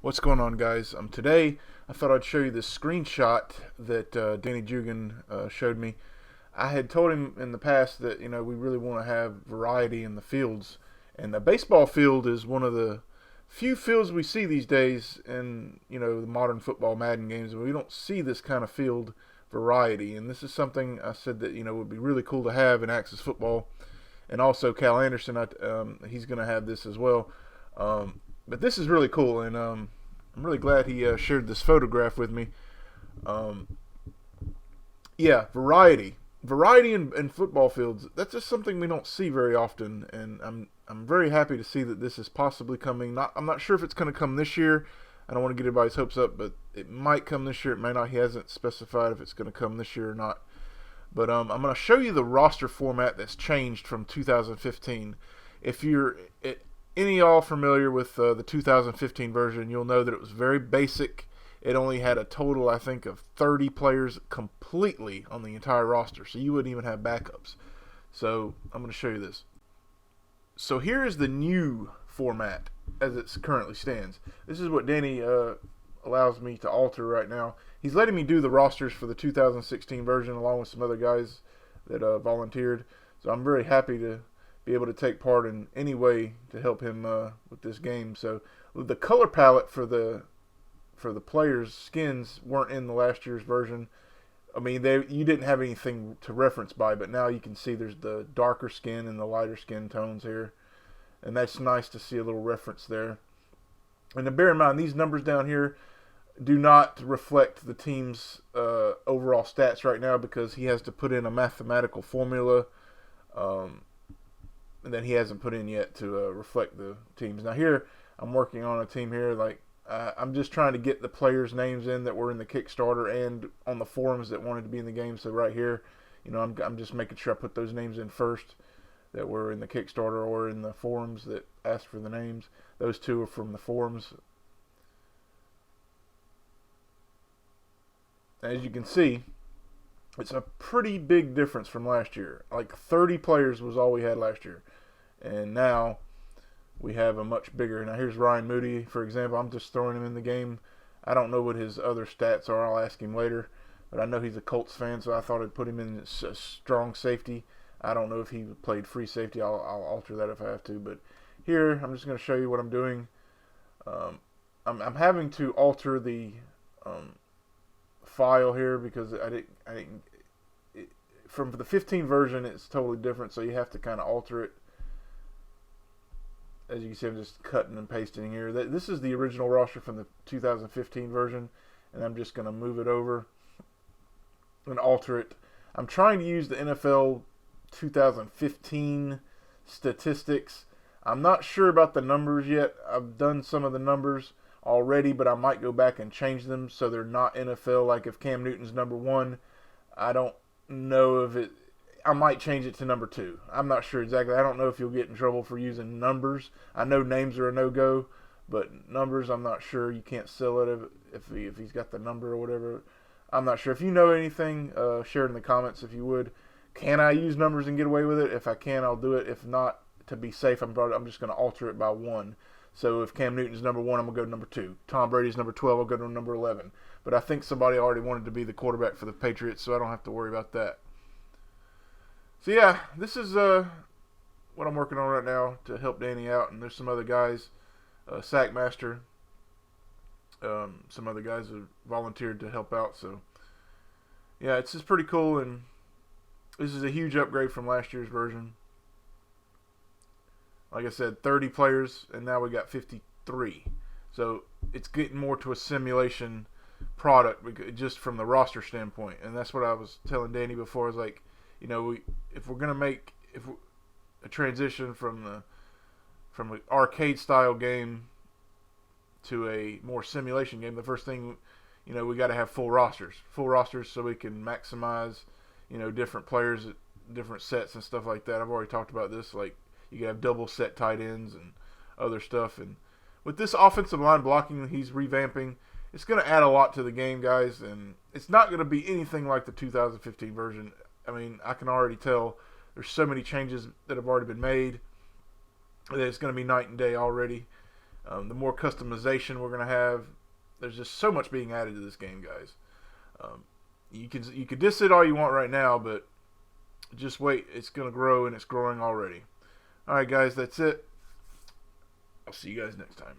What's going on, guys? Today I thought I'd show you this screenshot that Danny Jugan showed me. I had told him in the past that we really want to have variety in the fields, and the baseball field is one of the few fields we see these days in the modern football Madden games. We don't see this kind of field variety, and this is something I said that would be really cool to have in Axis football, and also Cal Anderson. He's going to have this as well. But this is really cool, and I'm really glad he shared this photograph with me. Um, yeah, variety in football fields. That's just something we don't see very often, and I'm very happy to see that this is possibly coming. I'm not sure if it's going to come this year. I don't want to get everybody's hopes up, but it might come this year. It may not. He hasn't specified if it's going to come this year or not. But I'm going to show you the roster format that's changed from 2015. If you're any all familiar with the 2015 version, you'll know that it was very basic. It only had a total, I think, of 30 players completely on the entire roster, so you wouldn't even have backups. So I'm going to show you this. So here is the new format as it currently stands. This is what Danny allows me to alter right now. He's letting me do the rosters for the 2016 version along with some other guys that volunteered. So I'm very happy to be able to take part in any way to help him with this game. So the color palette for the players' skins weren't in the last year's version. I mean, you didn't have anything to reference by, but now you can see there's the darker skin and the lighter skin tones here, and that's nice to see a little reference there. And to bear in mind, these numbers down here do not reflect the team's overall stats right now because he has to put in a mathematical formula that he hasn't put in yet to reflect the teams. Now here, I'm working on a team here. I'm just trying to get the players' names in that were in the Kickstarter and on the forums that wanted to be in the game. So right here, I'm just making sure I put those names in first that were in the Kickstarter or in the forums that asked for the names. Those two are from the forums. As you can see, it's a pretty big difference from last year. Like 30 players was all we had last year. And now we have a much bigger. Now here's Ryan Moody, for example. I'm just throwing him in the game. I don't know what his other stats are. I'll ask him later. But I know he's a Colts fan, so I thought I'd put him in a strong safety. I don't know if he played free safety. I'll alter that if I have to. But here, I'm just going to show you what I'm doing. I'm having to alter the file here because I didn't from the 15 version, it's totally different, so you have to kind of alter it. As you can see, I'm just cutting and pasting here. This is the original roster from the 2015 version, and I'm just going to move it over and alter it. I'm trying to use the NFL 2015 statistics. I'm not sure about the numbers yet. I've done some of the numbers already, but I might go back and change them so they're not NFL. Like if Cam Newton's number 1, I don't know if it. I might change it to number 2. I'm not sure exactly. I don't know if you'll get in trouble for using numbers. I know names are a no-go, but numbers, I'm not sure. You can't sell it if he's got the number or whatever. I'm not sure. If you know anything, share it in the comments if you would. Can I use numbers and get away with it? If I can, I'll do it. If not, to be safe, I'm just going to alter it by 1. So if Cam Newton's number 1, I'm going to go to number 2. Tom Brady's number 12, I'll go to number 11. But I think somebody already wanted to be the quarterback for the Patriots, so I don't have to worry about that. So yeah, this is what I'm working on right now to help Danny out, and there's some other guys, Sackmaster, some other guys have volunteered to help out. So yeah, it's just pretty cool, and this is a huge upgrade from last year's version. Like I said, 30 players, and now we got 53. So it's getting more to a simulation product just from the roster standpoint, and that's what I was telling Danny before. I was like, if we're gonna make a transition from an arcade style game to a more simulation game, the first thing we got to have full rosters, so we can maximize different players, different sets and stuff like that. I've already talked about this. Like you can have double set tight ends and other stuff, and with this offensive line blocking that he's revamping, it's going to add a lot to the game, guys, and it's not going to be anything like the 2015 version. I mean, I can already tell there's so many changes that have already been made that it's going to be night and day already. The more customization we're going to have. There's just so much being added to this game, guys. You can diss it all you want right now, but just wait. It's going to grow, and it's growing already. All right, guys, that's it. I'll see you guys next time.